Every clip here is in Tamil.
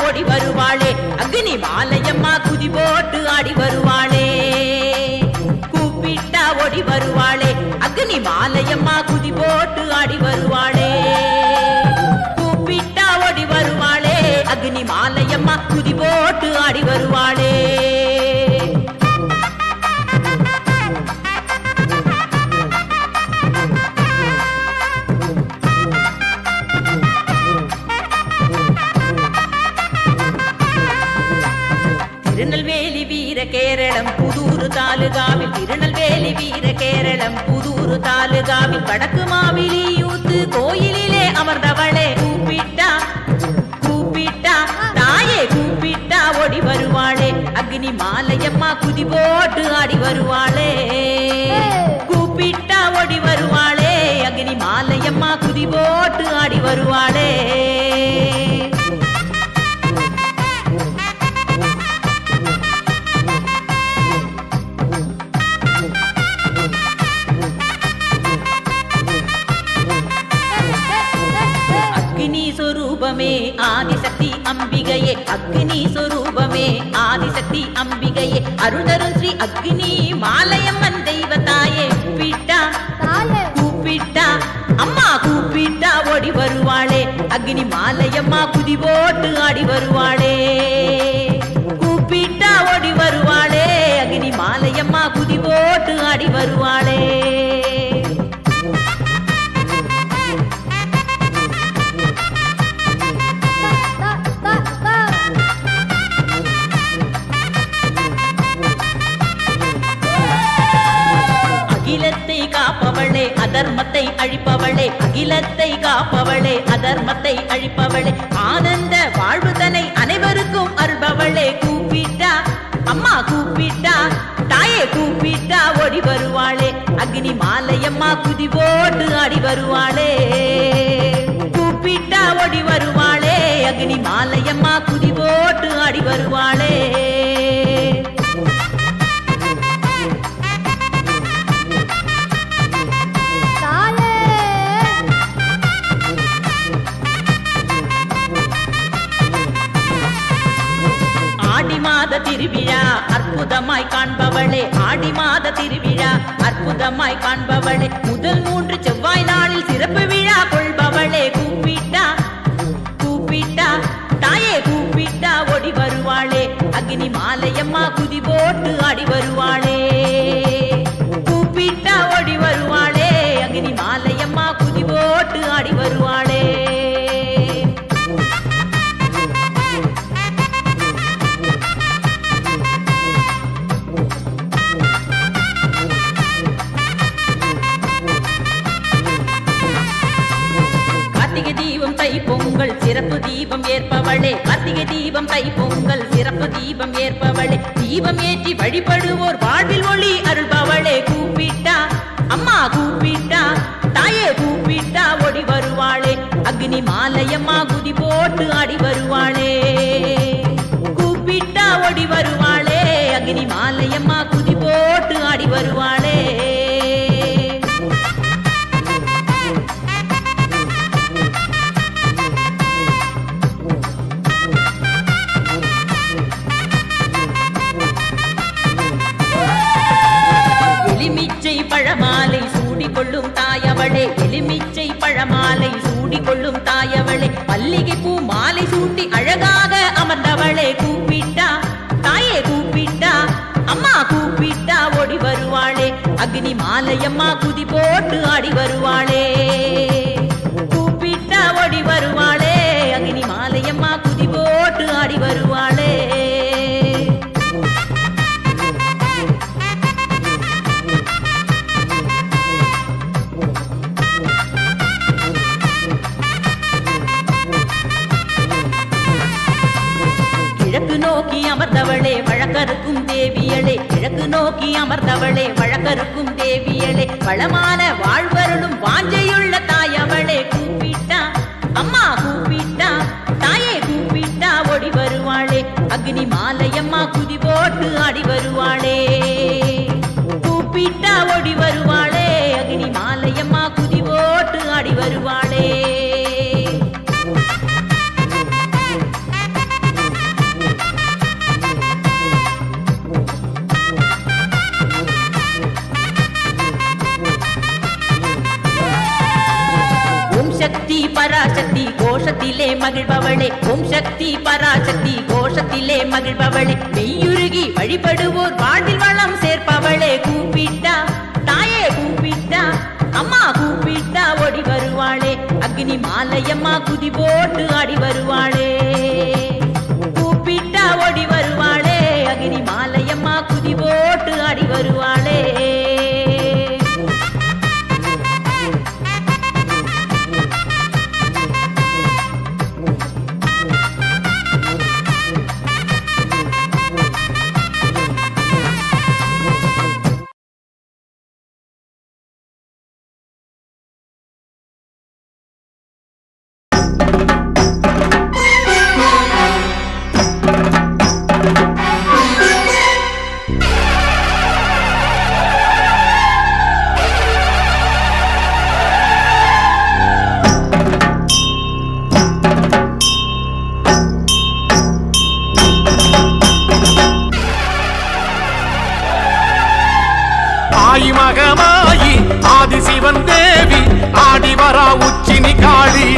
ஓடி வருவாளே அக்னி மாலையம்மா குதி போட்டு ஆடி வருவாளே கூப்பிட்டா ஓடி வருவாளே அக்னி மாலையம்மா குதி போட்டு ஆடி வருவாளே கூப்பிட்டா ஓடி வருவாளே அக்னி மாலையம்மா குதி போட்டு ஆடி வருவாளே திருநெல்வேலி வீர கேரளம் புதூர் தாலுகாவில் திருநெல்வேலி வீர கேரளம் புதூர் தாலுகாவில் வடக்கு மாவிலியூத்து கோயிலிலே அமர்ந்தவளே கூப்பிட்டா கூப்பிட்டா தாயே கூப்பிட்டா ஓடி வருவாளே அக்னி மாலையம்மா குதி போட்டு ஆடி வருவாளே கூப்பிட்டா ஓடி வருவாளே அக்னி மாலையம்மா குதி போட்டு ஆடி வருவாளே ஆதிசக்தி அம்பிகையே அக்னி சொரூபமே ஆதிசக்தி அம்பிகையே அருள்தரும் ஸ்ரீ அக்னி மாலையம்மன் தெய்வத்தாயே கூப்பிட்டா கூப்பிட்டா அம்மா கூப்பிட்டா ஓடி வருவாளே அக்னி மாலையம்மா குதி போட்டு ஆடி வருவாளே கூப்பிட்டா ஓடி வருவாளே அக்னி மாலையம்மா குதி போட்டு ஆடி வருவாளே அகிலத்தை காப்பவளே அதர்மத்தை அழிப்பவளே அகிலத்தை காப்பவளே அதர்மத்தை அழிப்பவளே ஆனந்த வாழ்வுதனை அனைவருக்கும் அருள்பவளே கூப்பிட்டா அம்மா கூப்பிட்டா தாயே கூப்பிட்டா ஓடி வருவாளே அக்னி மாலையம்மா குதி போட்டு ஆடி வருவாளே கூப்பிட்டா ஓடி வருவாளே அக்னி மாலையம்மா குதி போட்டு ஆடி வருவாளே திருவிழா அற்புதமாய் காண்பவளே ஆடி மாத திருவிழா அற்புதமாய் காண்பவளே முதல் 3 செவ்வாய் நாளில் சிறப்பு விழா கொள்பவளே கூப்பிட்டா கூப்பிட்டா தாயே கூப்பிட்டா ஓடி வருவாளே அக்னி மாலையம்மா குதி போட்டு ஆடி வருவாளே கூப்பிட்டா ஓடி வருவாளே அக்னி மாலையம்மா குதி போட்டு ஆடி வருவாளே பொங்கல் சிறப்பு தீபம் ஏற்பவளே கார்த்திகை தீபம் தை பொங்கல் சிறப்பு தீபம் ஏற்பவளே தீபம் ஏற்றி வழிபடுவோர் வாழ்வில் ஒளி அருள்பவளே கூப்பிட்டா அம்மா கூப்பிட்டா தாயே கூப்பிட்டா ஓடி வருவாளே அக்னி மாலையம்மா குதி போட்டு ஆடி வருவாளே கூப்பிட்டா ஓடி வருவாளே அக்னி மாலையம்மா குதி போட்டு ஆடி வருவாளே பழமாலை சூடிக்கொள்ளும் தாயவளே எலுமிச்சை பழமாலை சூடிக்கொள்ளும் தாயவளே மல்லிகை பூ மாலை சூட்டி அழகாக அமர்ந்தவளே கூப்பிட்டா தாயே கூப்பிட்டா அம்மா கூப்பிட்டா ஓடி வருவாளே அக்னி மாலையம்மா குதி போட்டு ஆடி வருவாளே கூப்பிட்டா ஓடி வருவாளே அக்னி மாலையம்மா குதி போட்டு ஆடி வருவாளே கிழக்கு நோக்கி அமர்ந்தவளே வழக்கருக்கும் தேவியளே கிழக்கு நோக்கி அமர்ந்தவளே வழக்கருக்கும் தேவியளே வளமான வாழ்வருளும் வாஞ்சையுள்ள தாயவளே கூப்பிட்டா அம்மா கூப்பிட்டா தாயே கூப்பிட்டா ஓடி வருவாளே அக்னி மாலையம்மா குதி போட்டு ஆடி வருவாளே கூப்பிட்டா ஓடி வருவாளே அக்னி மாலையம்மா குதி போட்டு ஆடி வருவாளே பராசக்தி கோஷத்திலே மகிழ்பவளே ஓம் சக்தி பராசக்தி கோஷத்திலே மகிழ்பவளே மெய்யுருகி வழிபடுவோர் வாழ்வில் வளம் சேர்ப்பவளே கூப்பிட்டா தாயே கூப்பிட்டா அம்மா கூப்பிட்டா ஓடி வருவாளே அக்னி மாலையம்மா குதி போட்டு ஆடி வருவாளே கூப்பிட்டா ஓடி வருவாளே அக்னி மாலையம்மா குதி போட்டு ஆடி வருவாளே மகமாயி ஆதிசிவன் தேவி ஆடிவரா உச்சினி காளி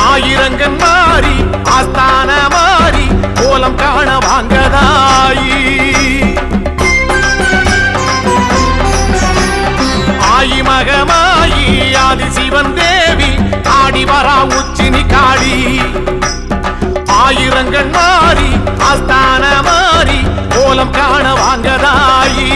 ஆயிரங்கன் மாறி ஆஸ்தான மாறி கோலம் காண வாங்கதாயி ஆயி மகமாயி ஆதிசிவன் தேவி ஆடிவரா உச்சினி காளி ஆயிரங்கள் மாறி ஆஸ்தான மாறி கோலம் காண வாங்கதாயி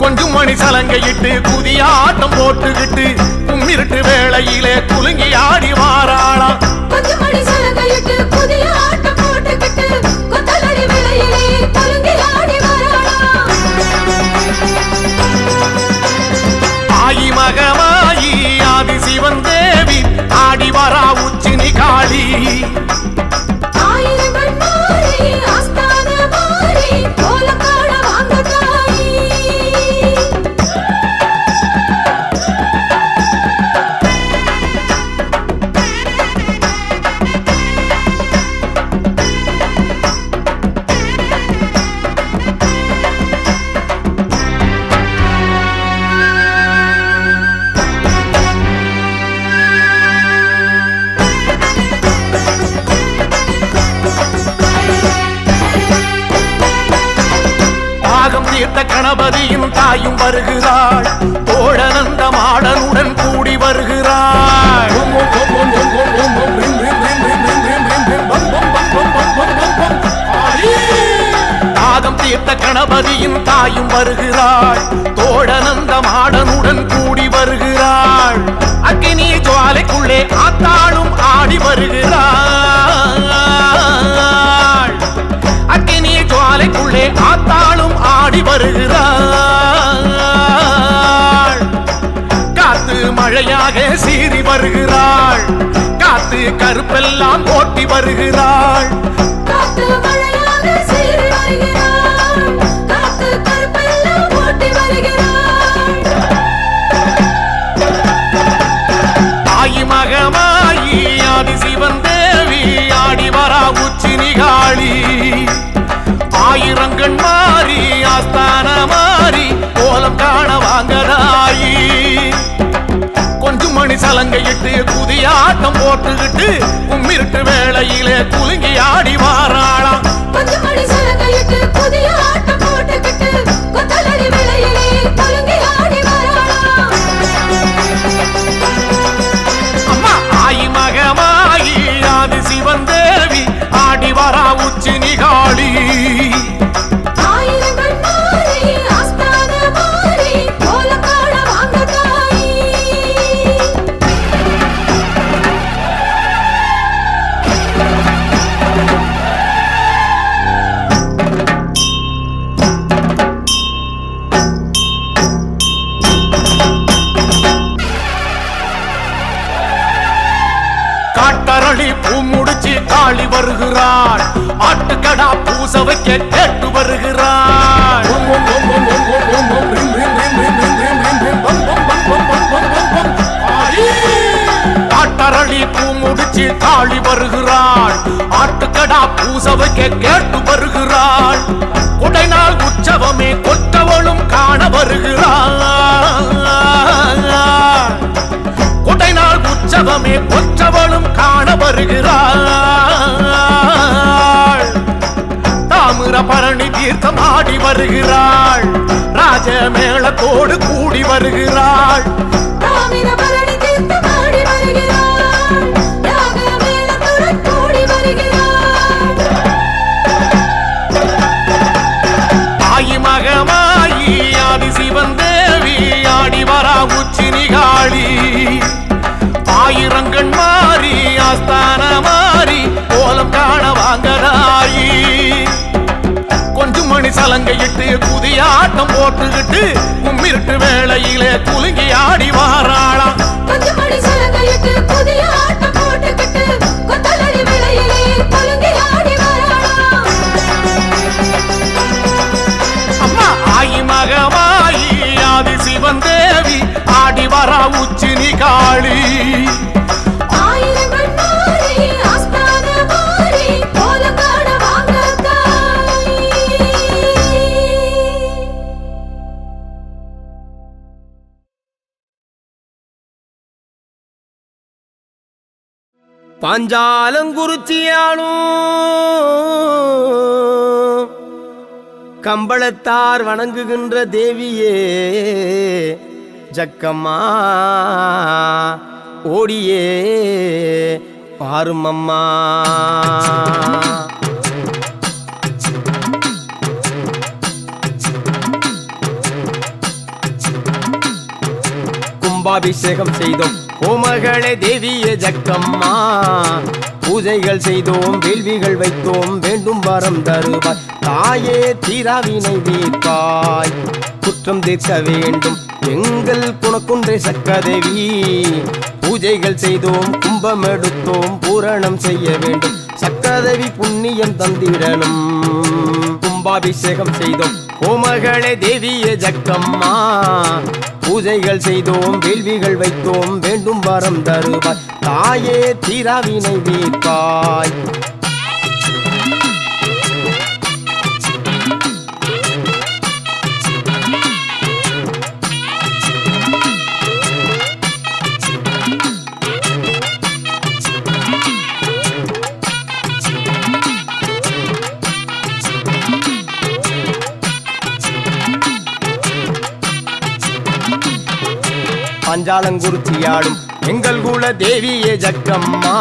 கொஞ்சம் மணி சலங்கையிட்டு புதியாட்டம் போட்டுக்கிட்டு கும்மிருட்டு வேளையிலே குலுங்கி ஆடி வாராளா கொஞ்சம் மணி சலங்கையிட்டு புதியாட்டம் போட்டுக்கிட்டு கொத்தலடி வேளையிலே குலுங்கி ஆடி வாராளா ஆயி மகமாயி ஆதிசிவன் தேவி ஆடி வரா உச்சினி காளி தீர்த்த கணபதியின் தாயும் வருகிறாள் தோழனந்த மாடனுடன் கூடி வருகிறாள் தாகம் தீர்த்த கணபதியின் தாயும் வருகிறாள் தோழனந்த மாடனுடன் கூடி வருகிறாள் அக்கினி ஜுவாலைக்குள்ளே ஆத்தாளும் ஆடி வருகிறாள் அக்கினி ஜுவாலைக்குள்ளே ஆத்தாளும் ஆடி வருகிறாள் காத்து மழையாக சீறி வருகிறாள் காத்து கருப்பெல்லாம் ஓட்டி வருகிறாள் காத்து மழையாக சீறி வருகிறாள் காத்து கருப்பெல்லாம் ஓட்டி வருகிறாள் ஆயி மகமாயி ஆதிசிவன் தேவி ஆடி வரா உச்சினி காளி ஆயிரங்கண் மாறி ஆஸ்தான மாறி கோலம் காண வாங்கதாயி கொஞ்சம் மணி சலங்கையிட்டு புதியாட்டம் போட்டுக்கிட்டு கும்மிருட்டு வேளையிலே குலுங்கி ஆடி வாராளாம் கொஞ்சம் மணி சலங்கையிட்டு புதியாட்டம் போட்டுக்கிட்டு கொத்தலடி வேளையிலே குலுங்கி ஆடி வாராளா அம்மா ஆயி மகமாயி ஆதிசிவன் தேவி ஆடி வரா உச்சினி காளி காட்டரளி பூ முடிச்சு காளி வருகிறாள் ஆட்டுக்கடா பூச வைக்க கேட்டு வருகிறாள் காட்டரளி பூ முடிச்சு காளி வருகிறாள் ஆட்டுக்கடா பூச வைக்க கேட்டு வருகிறாள் உடைநாள் உற்சவமே கொற்றவளும் காண வருகிறாள் வருகிறாள் ராஜ மேளத்தோடு கூடி வருகிறாள் தாமிரபரணி தீர்த்தமாடி வருகிறாள் யாக மேளத்துடன் கூடி வருகிறாள் தாயி மகமாயி ஆதி சிவன் தேவி ஆடி வரா உச்சி நிகாளி ஆயிரங்கண் மாறி ஆஸ்தான மாறி கோலம் காண வாங்கதாயி கொஞ்சம் மணி சலங்கையிட்டு புதிய ஆட்டம் போட்டுக்கிட்டு கும்மிருட்டு வேளையிலே குலுங்கி ஆடி வாராளாம் கொஞ்சம் மணி சலங்கையிட்டு புதிய ஆட்டம் போட்டுக்கிட்டு கொத்தலடி வேளையிலே குலுங்கி ஆடி வராளாம் அம்மா ஆயி மகமாயி ஆதி சிவன் தேவி ஆடி வரா உச்சி நிகாளி ஆயிரங்கள் மாறி ஆஸ்தான மாறி கோலம் காண வாங்க பாஞ்சாலங்குறிச்சியாளும் கம்பளத்தார் வணங்குகின்ற தேவியே ஜக்கம்மா ஓடியே பாருமம்மா கும்பாபிஷேகம் செய்தோம் கோமகளே தேவியே ஜக்கம்மா பூஜைகள் செய்தோம் வேள்விகள் வைத்தோம் வேண்டும் வரம் தருவாய் தாயே தீராவினை தீர்ப்பாய் குற்றம் தீர்க்க வேண்டும் எங்கள் குணக்குன்றே சக்கதேவி பூஜைகள் செய்தோம் கும்பம் எடுத்தோம் பூரணம் செய்ய வேண்டும் சக்கதேவி புண்ணியம் தந்திடணும் கும்பாபிஷேகம் செய்தோம் கோமகளே தேவியே ஜக்கம்மா பூஜைகள் செய்தோம் வேள்விகள் வைத்தோம் வேண்டும் வரம் தருவாய் தாயே தீராவினை தீர்ப்பாய் பாஞ்சாலங்குறிச்சியாடும் எங்கள் குல தேவியே ஜக்கம்மா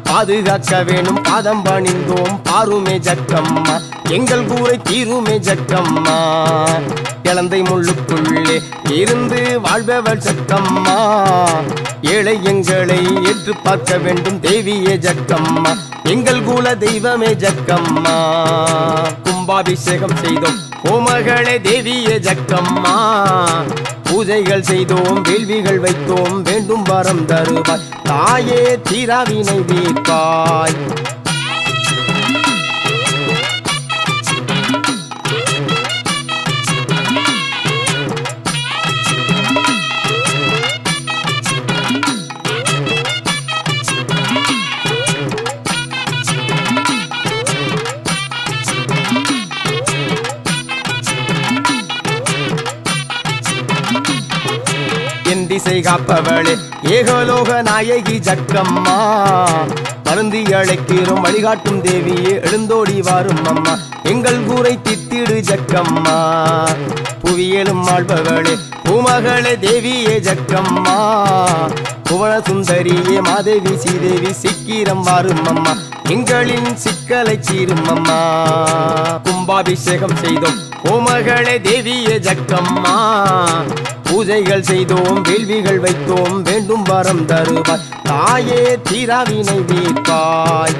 பாதுகாக்க வேணும் பாதம் பணிந்தோம் பாருமே ஜக்கம்மா எங்கள் கூரை தீருமே ஜக்கம்மா இளந்தை முள்ளுக்குள்ளே இருந்து வாழ்பவள் ஜக்கம்மா ஏழை எங்களை ஏற்று பார்க்க வேண்டும் தேவியே ஜக்கம்மா எங்கள் குல தெய்வமே ஜக்கம்மா கும்பாபிஷேகம் செய்தோம் கோமகளே தேவியே ஜக்கம்மா பூஜைகள் செய்தோம் வேள்விகள் வைத்தோம் வேண்டும் வரம் தருவாய் தாயே தீராவினை தீர்ப்பாய் திசை காப்பவளே ஏகலோக நாயகி ஜக்கம்மா மருந்தி அழைக்கிறோம் வழிகாட்டும் தேவியே எழுந்தோடி வாரும் அம்மா எங்கள் கூரை தித்திடு ஜக்கம்மா புவியலும் ஆள்பவளே பூமகளே தேவியே ஜக்கம்மா புவன சுந்தரியே மாதேவி ஸ்ரீதேவி சீக்கிரம் வாரும் அம்மா எங்களின் சிக்கலை தீரும் அம்மா கும்பாபிஷேகம் செய்தோம் கோமகளே தேவியே ஜக்கம்மா பூஜைகள் செய்தோம் வேள்விகள் வைத்தோம் வேண்டும் வரம் தருவாய் தாயே தீராவினை தீர்ப்பாய்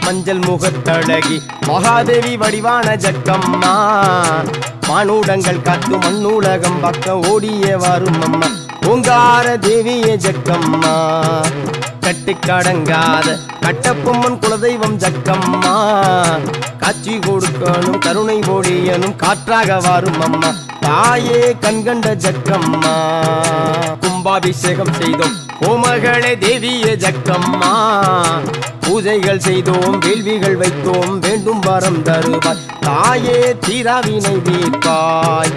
மஞ்சள் முகத்தழகி மகாதேவி வடிவான ஜக்கம்மா மானூடங்கள் காத்து மண்ணூலகம் பக்க ஓடிய வரும் அம்மா ஓங்கார தேவியே ஜக்கம்மா கட்டுக்கடங்காத கட்டப்பொம்மன் குலதெய்வம் ஜக்கம்மா காட்சி கொடுக்கணும் கருணை ஓடியனும் காற்றாக வரும் அம்மா தாயே கண்கண்ட ஜக்கம்மா கும்பாபிஷேகம் செய்தோம் கோமகளே தேவியே ஜக்கம்மா பூஜைகள் செய்தோம் வேள்விகள் வைத்தோம் வேண்டும் வரம் தருவாய் தாயே தீராவினை தீர்ப்பாய்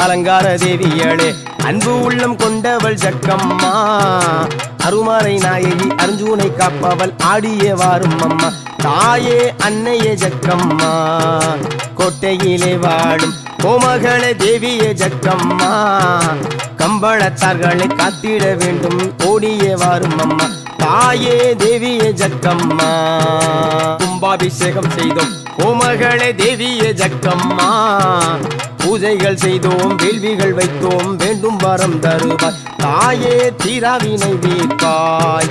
அலங்கார தேவியளே அன்பு உள்ளம் கொண்டவள் ஜக்கம்மா அருமறை நாயகி அர்ஜுனை காப்பவள் ஆடியே வாரும் அம்மா தாயே அன்னையே ஜக்கம்மா கோட்டையிலே வாழும் கோமகளே தேவியே ஜக்கம்மா கம்பளத்தார்களை காத்திட வேண்டும் ஓடியே வாரும் அம்மா தாயே தேவியே ஜக்கம்மா கும்பாபிஷேகம் செய்தோம் கோமகளே தேவியே ஜக்கம்மா பூஜைகள் செய்தோம் வேள்விகள் வைத்தோம் வேண்டும் வரம் தருவாய் தாயே தீராவினை தீர்ப்பாய்